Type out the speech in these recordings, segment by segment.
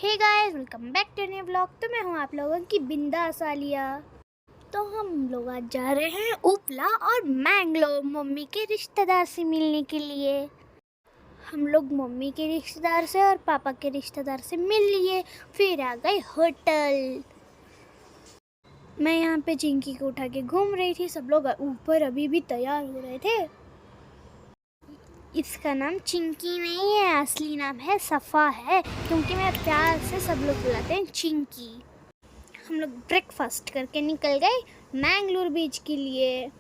Hey guys, welcome back to new blog. तो मैं हूँ आप लोगों की बिंदास आलिया। तो हम लोग आज जा रहे हैं उपला और मैंगलोर मम्मी के रिश्तेदार से मिलने के लिए। हम लोग मम्मी के रिश्तेदार से और पापा के रिश्तेदार से मिल लिए, फिर आ गए होटल। मैं यहाँ पे चिंकी को उठा के घूम रही थी। सब लोग ऊपर अभी भी तैयार हो रहे थे। इसका नाम चिंकी नहीं है, असली नाम है सफ़ा है, क्योंकि मैं प्यार से सब लोग बुलाते हैं चिंकी। हम लोग ब्रेकफास्ट करके निकल गए मैंगलोर बीच के लिए।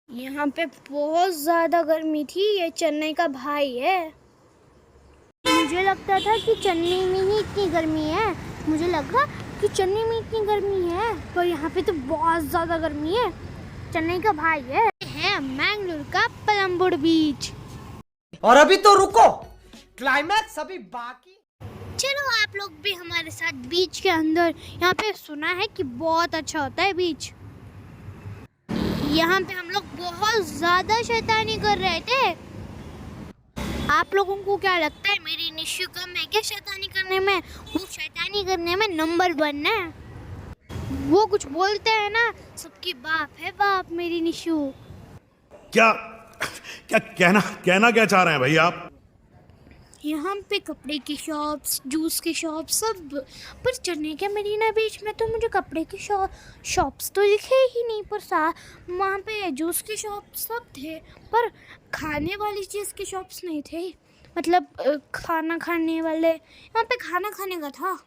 यहाँ पे बहुत ज़्यादा गर्मी थी। ये चेन्नई का भाई है। मुझे लगता था कि चेन्नई में ही इतनी गर्मी है, मुझे लगा कि चेन्नई में इतनी गर्मी है, पर यहाँ पे तो बहुत ज़्यादा गर्मी है। चेन्नई का भाई है मैंगलोर का पलम्बुर बीच। और अभी तो रुको, क्लाइमैक्स अभी बाकी। चलो आप लोग भी हमारे साथ बीच के अंदर। यहाँ पे सुना है कि बहुत अच्छा होता है बीच। यहाँ पे हम लोग बहुत ज़्यादा शैतानी कर रहे थे। आप लोगों को क्या लगता है, मेरी निशु कम है क्या शैतानी करने में? वो शैतानी करने में नंबर 1 है। वो कुछ बोलते हैं ना, सबकी बाप है बाप मेरी निशु। क्या क्या कहना क्या चाह रहे हैं भाई आप? यहाँ पे कपड़े की शॉप्स, जूस की शॉप्स सब। पर चेन्नई के मरीना बीच में तो मुझे कपड़े की शॉप्स तो दिखे ही नहीं, पर वहाँ पे जूस की शॉप्स सब थे, पर खाने वाली चीज़ की शॉप्स नहीं थे। मतलब खाना खाने वाले, यहाँ पे खाना खाने का था।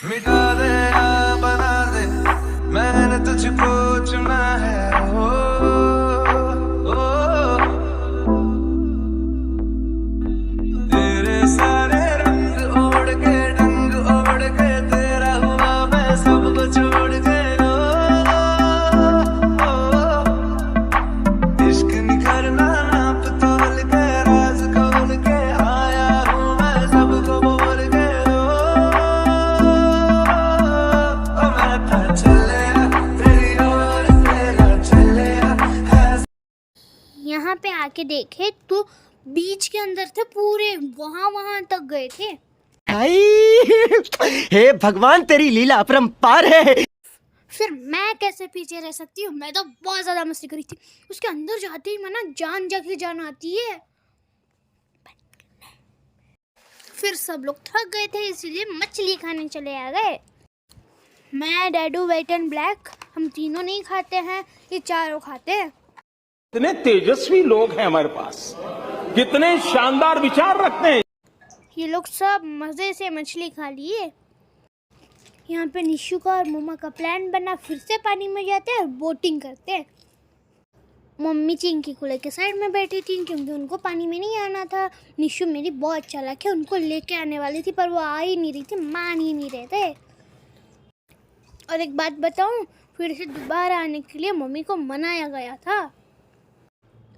मिटा दे या बना दे, मैंने तुझको चुना है। ओ, ओ, तेरे सारे रंग ओढ़ के, ढंग ओढ़ के, तेरा हुआ मैं सबको छोड़ के। इश्क निखरना नाप तोल के, राज खोल के आया हूँ मैं सबको बोल के। यहाँ पे आके देखे तो बीच के अंदर थे पूरे, वहां तक गए थे। हे भगवान, तेरी लीला अपरंपार है। फिर मैं कैसे पीछे रह सकती हूँ? मैं तो बहुत ज्यादा मस्ती करी थी। उसके अंदर जाते ही मैं ना जान आती है। फिर सब लोग थक गए थे, इसीलिए मछली खाने चले आ गए। मैं, डैडू, व्हाइट एंड ब्लैक, हम तीनों नहीं खाते हैं, ये चारों खाते हैं। कितने तेजस्वी लोग हैं हमारे पास, कितने शानदार विचार रखते हैं। ये लोग सब मज़े से मछली खा लिए। यहाँ पे निशु का और मम्मा का प्लान बना, फिर से पानी में जाते हैं और बोटिंग करते हैं। मम्मी चिंकी को लेके साइड में बैठी थी, क्योंकि उनको पानी में नहीं आना था। निशु मेरी बहुत चालाक है, उनको लेके आने वाली थी, पर वो आ ही नहीं रही थी, मान ही नहीं रहे थे। और एक बात बताऊँ, फिर से दोबारा आने के लिए मम्मी को मनाया गया था।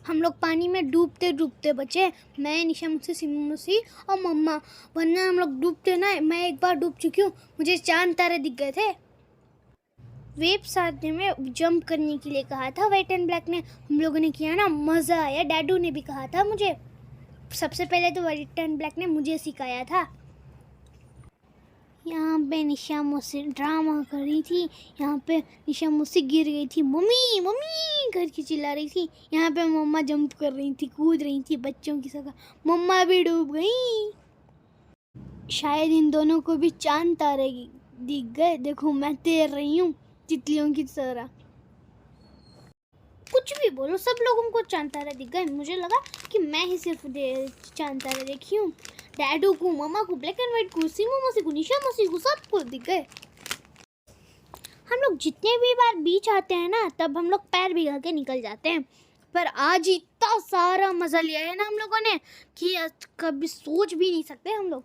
हम लोग पानी में डूबते डूबते बचे, मैं, निशा मुसी, सिमू मुसी और मम्मा। वरना हम लोग डूबते ना, मैं एक बार डूब चुकी हूँ, मुझे चांद तारे दिख गए थे। वेव्स आने में जंप करने के लिए कहा था व्हाइट एंड ब्लैक ने। हम लोगों ने किया ना, मज़ा आया। डैडू ने भी कहा था मुझे। सबसे पहले तो व्हाइट एंड ब्लैक ने मुझे सिखाया था। यहाँ पे निशा मुसी ड्रामा कर रही थी। यहाँ पे निशा मुसी गिर गई थी, मम्मी मम्मी करके चिल्ला रही थी। यहाँ पे मम्मा जंप कर रही थी, कूद रही थी बच्चों की तरह। मम्मा भी डूब गई। शायद इन दोनों को भी चांद तारे दिख गए। देखो मैं तैर रही हूँ तितलियों की तरह। कुछ भी बोलो, सब लोगों को चांद तारे दिख गए। मुझे लगा कि मैं ही सिर्फ चांद तारे देखी हूँ। डैडू को, मम्मा को, ब्लैक एंड व्हाइट को, सिमू मौसी को, निशा मौसी को, सबको दिख गए। हम लोग जितने भी बार बीच आते हैं ना, तब हम लोग पैर भिगा के निकल जाते हैं। पर आज इतना सारा मज़ा लिया है ना हम लोगों ने कि कभी सोच भी नहीं सकते हम लोग।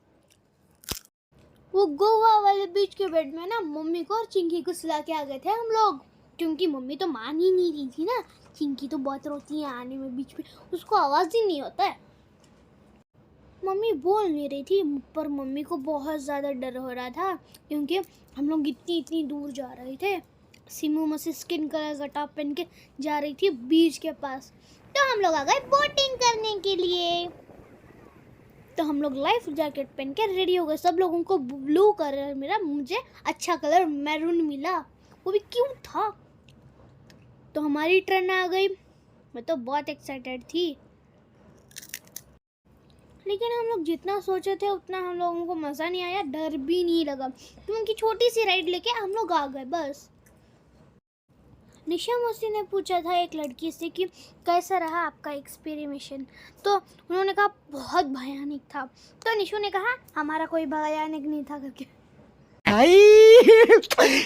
वो गोवा वाले बीच के बेड में ना मम्मी को और चिंकी को सुला के आ गए थे हम लोग। क्योंकि मम्मी तो मान ही नहीं रही थी ना। चिंकी तो बहुत रोती है आने में, बीच में उसको आवाज़ ही नहीं होता है। मम्मी बोल नहीं रही थी, पर मम्मी को बहुत ज़्यादा डर हो रहा था क्योंकि हम लोग इतनी दूर जा रहे थे। सिमू मसी स्किन कलर का टॉप पहन के जा रही थी बीच के पास। तो हम लोग आ गए बोटिंग करने के लिए। तो हम लोग लाइफ जैकेट पहन के रेडी हो गए। सब लोगों को ब्लू कलर मिला, मुझे अच्छा कलर मैरून मिला, वो भी क्यूट था। तो हमारी टर्न आ गई। मैं तो बहुत एक्साइटेड थी, लेकिन हम लोग जितना सोचे थे उतना हम लोगों को मज़ा नहीं आया, डर भी नहीं लगा क्योंकि छोटी सी राइड लेके हम लोग आ गए बस। निशा मौसी ने पूछा था एक लड़की से कि कैसा रहा आपका एक्सपेरिमेंट, तो उन्होंने कहा बहुत भयानक था। तो निशु ने कहा हमारा कोई भयानक नहीं था करके।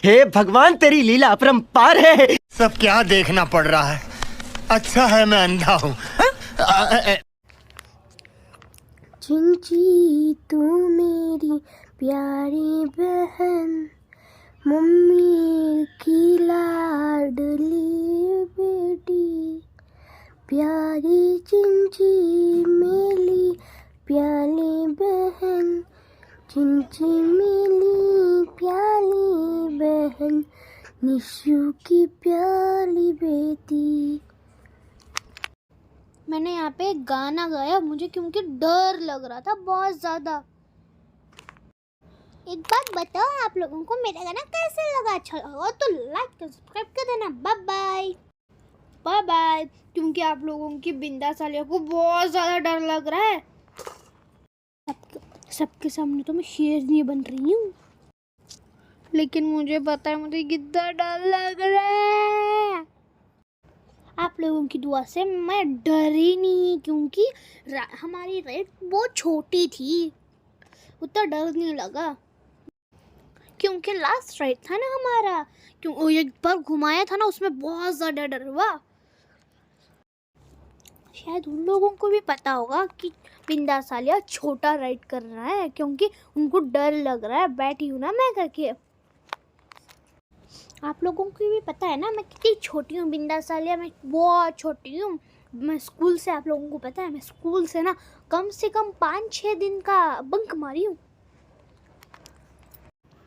हे भगवान, तेरी लीला अपरंपार है। सब क्या देखना पड़ रहा है। अच्छा है मैं अंधा हूँ। चिंची तू मेरी प्यारी बहन, मम्मी की लाडली बेटी, प्यारी चिंची मेरी प्यारी बहन, चिंची मेरी प्यारी बहन, निशु की प्यारी बेटी। मैंने यहाँ पे एक गाना गाया मुझे क्योंकि डर लग रहा था बहुत ज़्यादा। एक बात बताओ आप लोगों को मेरा गाना कैसे लगा? अच्छा लगा तो लाइक कर सब्सक्राइब कर देना। Bye bye bye bye. क्योंकि आप लोगों की बिंदा सालिया को बहुत ज़्यादा डर लग रहा है। सबके सामने तो मैं शेरनी बन रही हूँ, लेकिन मुझे पता है मुझे कितना डर लग रहा है। आप लोगों की दुआ से मैं डरी नहीं क्योंकि हमारी राइड बहुत छोटी थी, उतना डर नहीं लगा क्योंकि लास्ट राइड था ना हमारा। क्यों एक बार घुमाया था ना, उसमें बहुत ज़्यादा डर हुआ। शायद उन लोगों को भी पता होगा कि बिंदा सालिया छोटा राइड कर रहा है क्योंकि उनको डर लग रहा है। बैठी हूँ ना मैं करके। आप लोगों को भी पता है ना मैं कितनी छोटी हूँ। बिंदा सालिया मैं बहुत छोटी हूँ। मैं स्कूल से, आप लोगों को पता है मैं स्कूल से ना कम से कम 5-6 दिन का बंक मारी हूँ।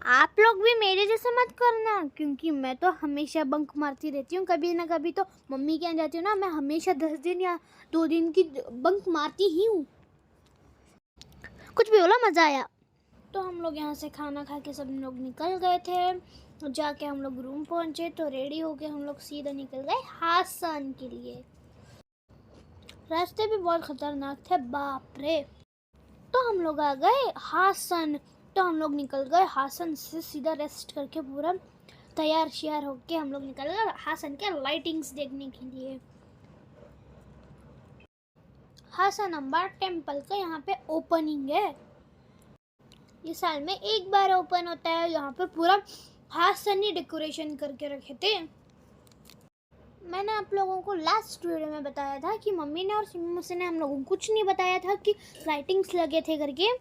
आप लोग भी मेरे जैसे मत करना क्योंकि मैं तो हमेशा बंक मारती रहती हूँ। कभी ना कभी तो मम्मी के यहाँ जाती हूँ ना, मैं हमेशा 10 दिन या 2 दिन की बंक मारती ही हूँ। कुछ भी बोला, मज़ा आया। तो हम लोग यहाँ से खाना खा के सब लोग निकल गए थे। जाके हम लोग रूम पहुँचे तो रेडी होके हम लोग सीधा निकल गए हासन के लिए। रास्ते भी बहुत ख़तरनाक थे, बाप रे। तो हम लोग आ गए हासन। तो हम लोग निकल गए हासन से सीधा रेस्ट करके पूरा तैयार श्यार होके हम लोग निकल गए हासन के लाइटिंग्स देखने के लिए। हासन अम्बा टेम्पल का यहाँ पे ओपनिंग है। ये साल में एक बार ओपन होता है। यहाँ पे पूरा हासनी डेकोरेशन करके रखे थे। मैंने आप लोगों को लास्ट वीडियो में बताया था कि मम्मी ने और सिम्मू ने हम लोगों को कुछ नहीं बताया था कि लाइटिंग्स लगे थे करके,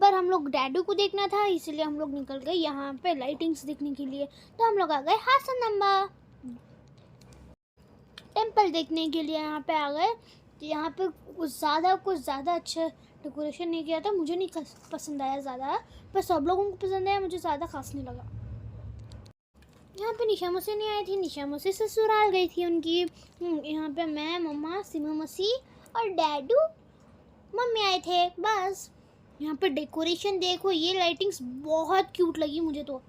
पर हम लोग डैडू को देखना था इसलिए हम लोग निकल गए यहाँ पे लाइटिंग्स देखने के लिए। तो हम लोग आ गए हासन अम्बा टेम्पल देखने के लिए। यहाँ पे आ गए। यहाँ पे कुछ ज़्यादा अच्छा डेकोरेशन नहीं किया था। मुझे नहीं पसंद आया ज़्यादा, पर सब लोगों को पसंद आया, मुझे ज़्यादा खास नहीं लगा। यहाँ पे निशा मौसी नहीं आई थी। निशा मौसी ससुराल गई थी उनकी। यहाँ पे मैं, मम्मा, सिमू मौसी और डैडू मम्मी आए थे बस। यहाँ पे डेकोरेशन देखो, ये लाइटिंग्स बहुत क्यूट लगी मुझे तो।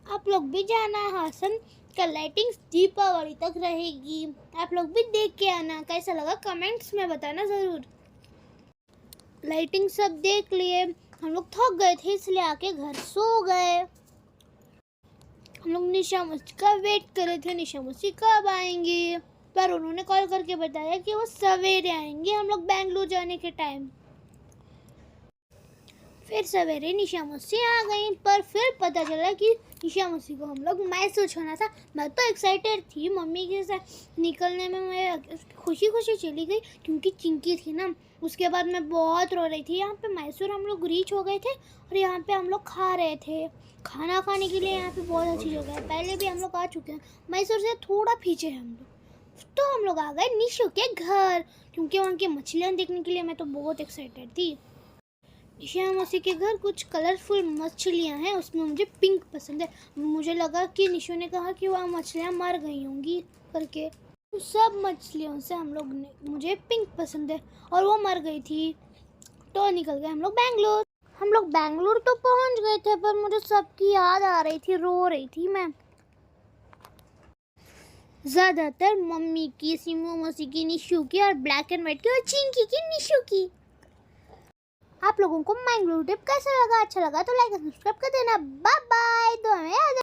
आप लोग भी जाना हासन का, लाइटिंग्स दीपावली तक रहेगी। आप लोग भी देख के आना, कैसा लगा कमेंट्स में बताना ज़रूर। लाइटिंग सब देख लिए, हम लोग थक गए थे इसलिए आके घर सो गए। हम लोग निशा मौसी का वेट कर रहे थे, निशा मौसी कब आएंगी, पर उन्होंने कॉल करके बताया कि वो सवेरे आएंगे हम लोग बेंगलुरु जाने के टाइम। फिर सवेरे निशा मौसी आ गई, पर फिर पता चला कि निशा मौसी को हम लोग मैसूर छोड़ना था। मैं तो एक्साइटेड थी, मम्मी के साथ निकलने में मैं खुशी खुशी चली गई क्योंकि चिंकी थी ना। उसके बाद मैं बहुत रो रही थी। यहाँ पे मैसूर हम लोग रीच हो गए थे और यहाँ पे हम लोग खा रहे थे। खाना खाने के लिए यहाँ पे बहुत अच्छी जगह है, पहले भी हम लोग आ चुके हैं। मैसूर से थोड़ा पीछे हैं हम लोग। तो हम लोग आ गए निशु के घर, क्योंकि वहाँ की मछलियाँ देखने के लिए मैं तो बहुत एक्साइटेड थी। निशा मौसी के घर कुछ कलरफुल मछलियाँ हैं, उसमें मुझे पिंक पसंद है। मुझे लगा कि निशु ने कहा कि वहाँ मछलियाँ मर गई होंगी करके। सब मछलियों से मुझे पिंक पसंद है और वो मर गई थी। तो निकल गए हम लोग बैंगलोर। हम लोग बैंगलोर तो पहुँच गए थे, पर मुझे सबकी याद आ रही थी, रो रही थी मैं। ज़्यादातर मम्मी की, सिमो मौसी की, निशु की और ब्लैक एंड वाइट की और चिंकी की, निशु की। आप लोगों को मैंगलोर ट्रिप कैसा लगा? अच्छा लगा तो लाइक और सब्सक्राइब कर देना। Bye bye.